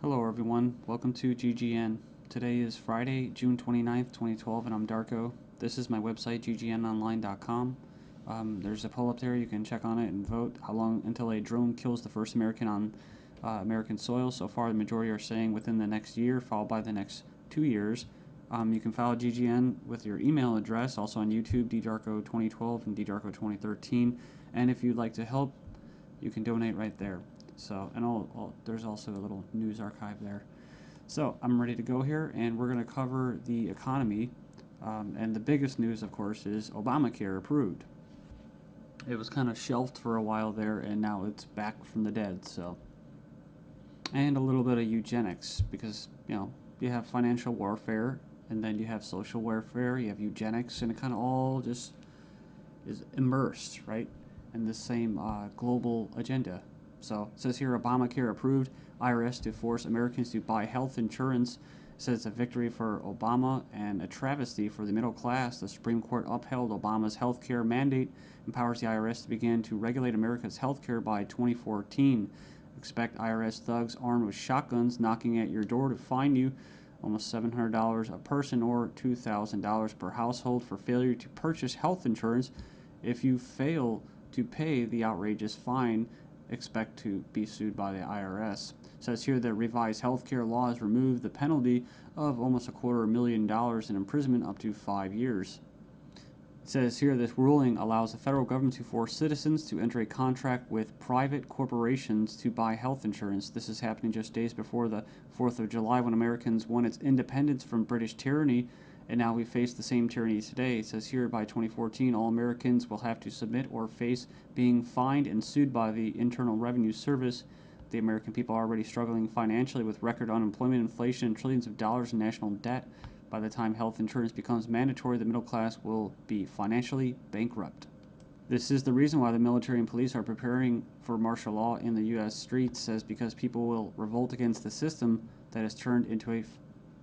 Hello everyone, welcome to GGN. Today is Friday, June 29th, 2012, and I'm Darko. This is my website, ggnonline.com. There's a poll up there, you can check on it and vote how long until a drone kills the first American on American soil. So far, the majority are saying within the next year, followed by the next 2 years. You can follow GGN with your email address, also on YouTube, ddarko2012 and ddarko2013. And if you'd like to help, you can donate right there. So, and there's also a little news archive there. So, I'm ready to go here, and we're going to cover the economy. And the biggest news, of course, is Obamacare approved. It was kind of shelved for a while there, and now it's back from the dead. So, and a little bit of eugenics, because you have financial warfare, and then you have social warfare, you have eugenics, and it kind of all just is immersed, right, in the same global agenda. So it says here, Obamacare approved, IRS to force Americans to buy health insurance. It says it's a victory for Obama and a travesty for the middle class. The Supreme Court upheld Obama's health care mandate, empowers the IRS to begin to regulate America's health care by 2014. Expect IRS thugs armed with shotguns knocking at your door to fine you almost $700 a person or $2,000 per household for failure to purchase health insurance. If you fail to pay the outrageous fine, expect to be sued by the IRS. It says here that revised healthcare laws remove the penalty of almost $250,000 in imprisonment up to 5 years. It says here this ruling allows the federal government to force citizens to enter a contract with private corporations to buy health insurance. This is happening just days before the 4th of July, when Americans won its independence from British tyranny, and now we face the same tyranny today. It says here by 2014, all Americans will have to submit or face being fined and sued by the Internal Revenue Service. The American people are already struggling financially with record unemployment, inflation, and trillions of dollars in national debt. By the time health insurance becomes mandatory, the middle class will be financially bankrupt. This is the reason why the military and police are preparing for martial law in the U.S. streets, says because people will revolt against the system that has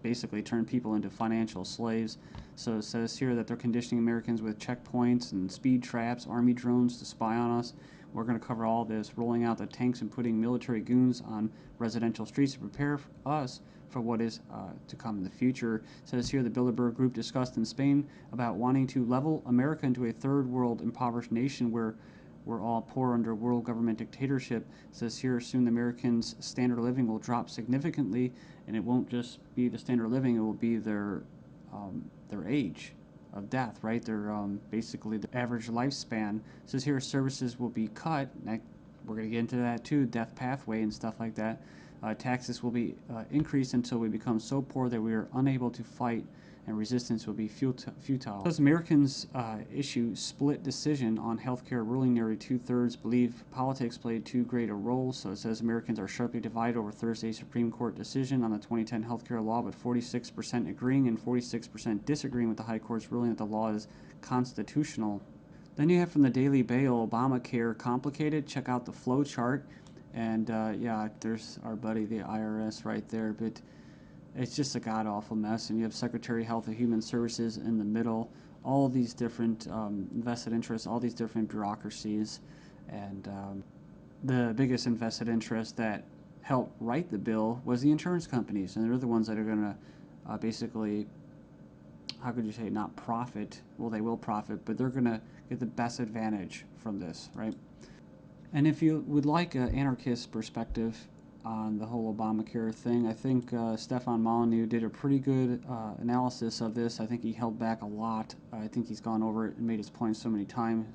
basically turned people into financial slaves. So it says here that they're conditioning Americans with checkpoints and speed traps, army drones to spy on us. We're going to cover all this, rolling out the tanks and putting military goons on residential streets to prepare us for what is to come in the future. It says here the Bilderberg Group discussed in Spain about wanting to level America into a third world impoverished nation where we're all poor under world government dictatorship. It says here soon the Americans' standard of living will drop significantly, and it won't just be the standard of living, it will be their age of death, right? Their basically the average lifespan. It says here services will be cut. We're going to get into that too, death pathway and stuff like that. Taxes will be increased until we become so poor that we are unable to fight, and resistance will be futile. As Americans issue split decision on healthcare ruling, nearly 2/3 believe politics played too great a role. So it says Americans are sharply divided over Thursday's Supreme Court decision on the 2010 healthcare law, with 46% agreeing and 46% disagreeing with the High Court's ruling that the law is constitutional. Then you have from the Daily Bail, Obamacare complicated. Check out the flow chart. And yeah, there's our buddy, the IRS, right there. But it's just a god-awful mess. And you have Secretary of Health and Human Services in the middle. All these different vested interests, all these different bureaucracies. And the biggest invested interest that helped write the bill was the insurance companies. And they're the ones that are going to basically, how could you say, not profit. Well, they will profit, but they're going to get the best advantage from this, right? And if you would like an anarchist perspective on the whole Obamacare thing, I think Stefan Molyneux did a pretty good analysis of this. I think he held back a lot. I think he's gone over it and made his point so many times,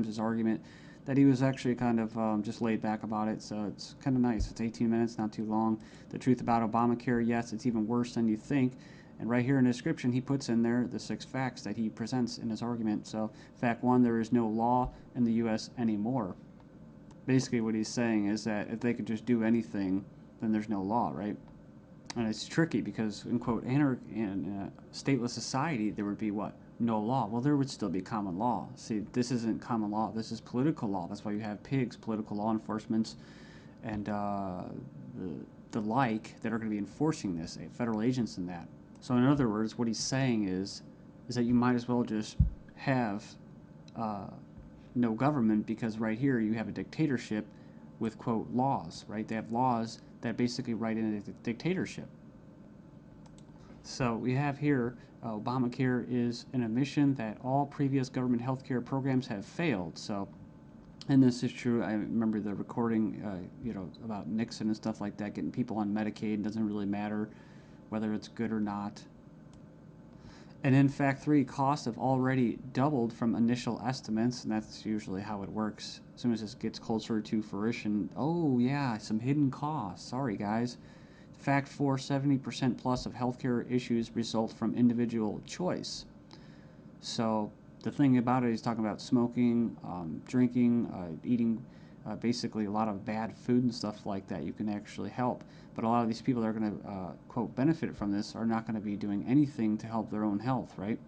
his argument, that he was actually kind of just laid back about it. So it's kind of nice. It's 18 minutes, not too long. The truth about Obamacare, yes, it's even worse than you think. And right here in the description, he puts in there the 6 facts that he presents in his argument. So fact 1, there is no law in the U.S. anymore. Basically what he's saying is that if they could just do anything, then there's no law, right? And it's tricky because, in quote, in a stateless society, there would be what? No law. Well, there would still be common law. See, this isn't common law. This is political law. That's why you have pigs, political law enforcement, and the like that are going to be enforcing this, federal agents and that. So in other words, what he's saying is that you might as well just have no government, because right here you have a dictatorship with, quote, laws, right? They have laws that basically write in a dictatorship. So we have here Obamacare is an admission that all previous government health care programs have failed. So, and this is true. I remember the recording, about Nixon and stuff like that, getting people on Medicaid. It doesn't really matter whether it's good or not. And in fact, costs have already doubled from initial estimates, and that's usually how it works. As soon as this gets closer to fruition, oh yeah, some hidden costs. Sorry, guys. Fact 4, 70% plus of healthcare issues result from individual choice. So the thing about it, he's talking about smoking, drinking, eating basically a lot of bad food and stuff like that. You can actually help. But a lot of these people that are going to, quote, benefit from this are not going to be doing anything to help their own health, right?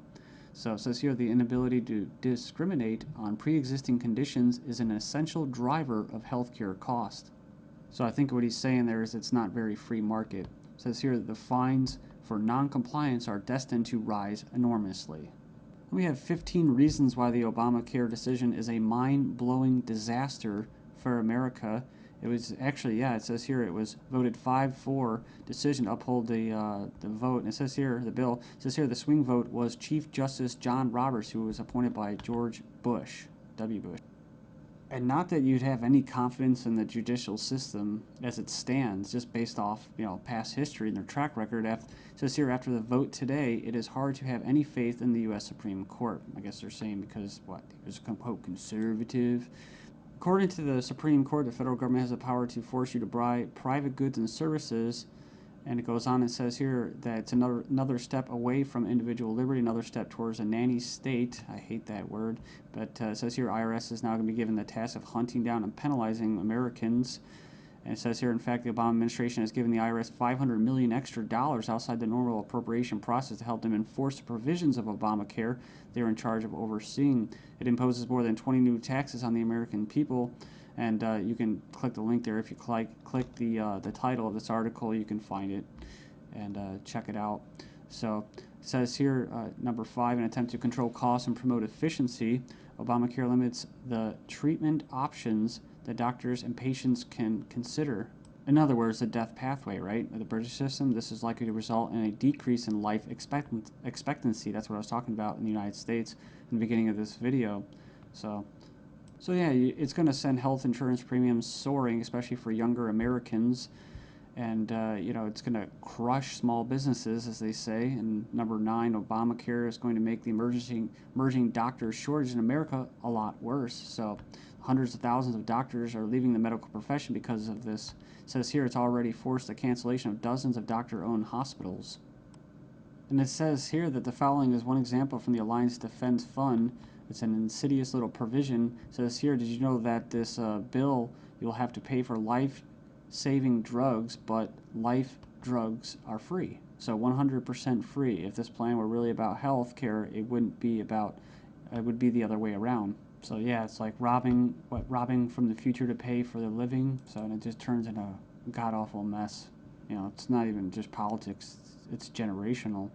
So it says here the inability to discriminate on pre-existing conditions is an essential driver of healthcare cost. So I think what he's saying there is it's not very free market. It says here that the fines for non-compliance are destined to rise enormously. We have 15 reasons why the Obamacare decision is a mind-blowing disaster for America. It was actually, it says here it was voted 5-4 decision to uphold the vote. And it says here, the bill, it says here the swing vote was Chief Justice John Roberts, who was appointed by George Bush, W. Bush. And not that you'd have any confidence in the judicial system as it stands, just based off past history and their track record. It says here, after the vote today, it is hard to have any faith in the U.S. Supreme Court. I guess they're saying because he was quote conservative. According to the Supreme Court, the federal government has the power to force you to buy private goods and services. And it goes on and says here that it's another step away from individual liberty, another step towards a nanny state. I hate that word. But it says here IRS is now going to be given the task of hunting down and penalizing Americans. And it says here, in fact, the Obama administration has given the IRS $500 million extra outside the normal appropriation process to help them enforce the provisions of Obamacare they're in charge of overseeing. It imposes more than 20 new taxes on the American people. And you can click the link there. If you click the title of this article, you can find it and check it out. So it says here, number 5, an attempt to control costs and promote efficiency. Obamacare limits the treatment options that doctors and patients can consider. In other words, the death pathway, right? The British system, this is likely to result in a decrease in life expectancy. That's what I was talking about in the United States in the beginning of this video. So yeah, it's going to send health insurance premiums soaring, especially for younger Americans. And, it's going to crush small businesses, as they say. And number 9, Obamacare is going to make the emerging doctor shortage in America a lot worse. So hundreds of thousands of doctors are leaving the medical profession because of this. It says here it's already forced the cancellation of dozens of doctor-owned hospitals. And it says here that the following is one example from the Alliance Defense Fund. It's an insidious little provision. It says here, did you know that this bill, you'll have to pay for life-saving drugs, but life drugs are free. So 100% free. If this plan were really about health care, it wouldn't be about, it would be the other way around. So yeah, it's like robbing from the future to pay for the living. So and it just turns into a god-awful mess. It's not even just politics, it's generational.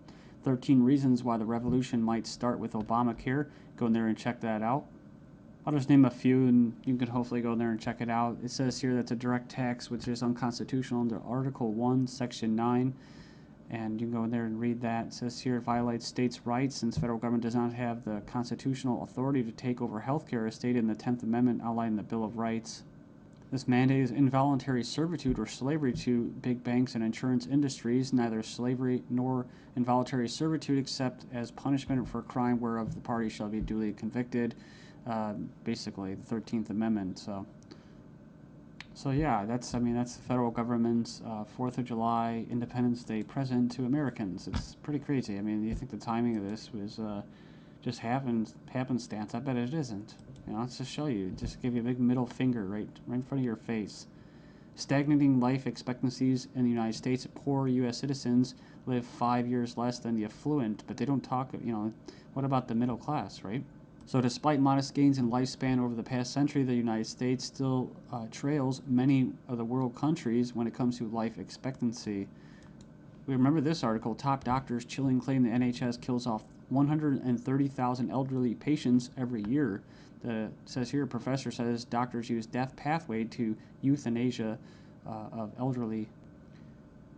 13 reasons why the revolution might start with Obamacare. Go in there and check that out. I'll just name a few and you can hopefully go in there and check it out. It says here that's a direct tax which is unconstitutional under Article 1, Section 9. And you can go in there and read that. It says here it violates states' rights since federal government does not have the constitutional authority to take over healthcare as stated in the 10th Amendment outlined in the Bill of Rights. This mandate is involuntary servitude or slavery to big banks and insurance industries, neither slavery nor involuntary servitude except as punishment for a crime whereof the party shall be duly convicted. Basically, the 13th Amendment. So yeah, that's the federal government's 4th of July Independence Day present to Americans. It's pretty crazy. I mean, you think the timing of this was just happenstance? I bet it isn't. Let's just show you. Just give you a big middle finger right in front of your face. Stagnating life expectancies in the United States. Poor U.S. citizens live 5 years less than the affluent, but they don't talk, what about the middle class, right? So despite modest gains in lifespan over the past century, the United States still trails many of the world countries when it comes to life expectancy. We remember this article, top doctors chilling claim the NHS kills off 130,000 elderly patients every year. It says here, a professor says doctors use death pathway to euthanasia of elderly.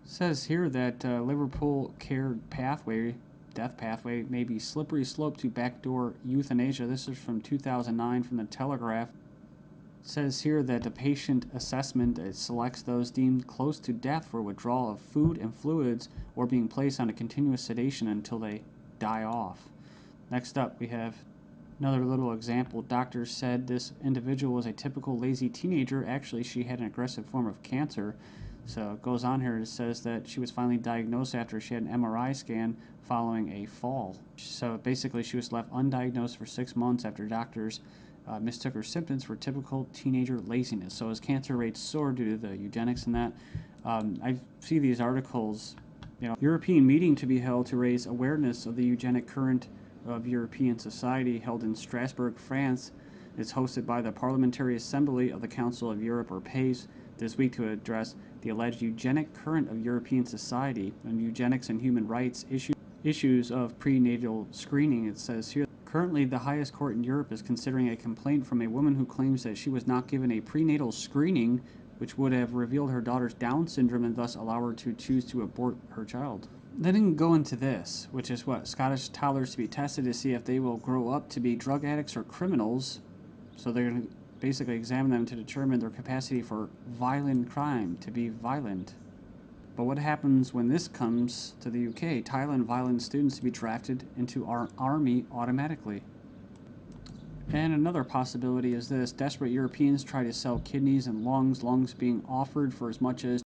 Says here that Liverpool care pathway, death pathway, may be slippery slope to backdoor euthanasia. This is from 2009 from the Telegraph. Says here that the patient assessment selects those deemed close to death for withdrawal of food and fluids or being placed on a continuous sedation until they die off. Next up, we have another little example. Doctors said this individual was a typical lazy teenager. Actually, she had an aggressive form of cancer. So it goes on here. It says that she was finally diagnosed after she had an MRI scan following a fall. So basically, she was left undiagnosed for 6 months after doctors mistook her symptoms for typical teenager laziness. So as cancer rates soar due to the eugenics and that, I see these articles, European meeting to be held to raise awareness of the eugenic current of European society held in Strasbourg, France. It's hosted by the Parliamentary Assembly of the Council of Europe, or PACE, this week to address the alleged eugenic current of European society and eugenics and human rights issues of prenatal screening. It says here, currently the highest court in Europe is considering a complaint from a woman who claims that she was not given a prenatal screening which would have revealed her daughter's Down syndrome and thus allow her to choose to abort her child. They didn't go into this, which is what? Scottish toddlers to be tested to see if they will grow up to be drug addicts or criminals. So they're going to basically examine them to determine their capacity for violent crime, to be violent. But what happens when this comes to the UK? Thailand violent students to be drafted into our army automatically. And another possibility is this: desperate Europeans try to sell kidneys and lungs being offered for as much as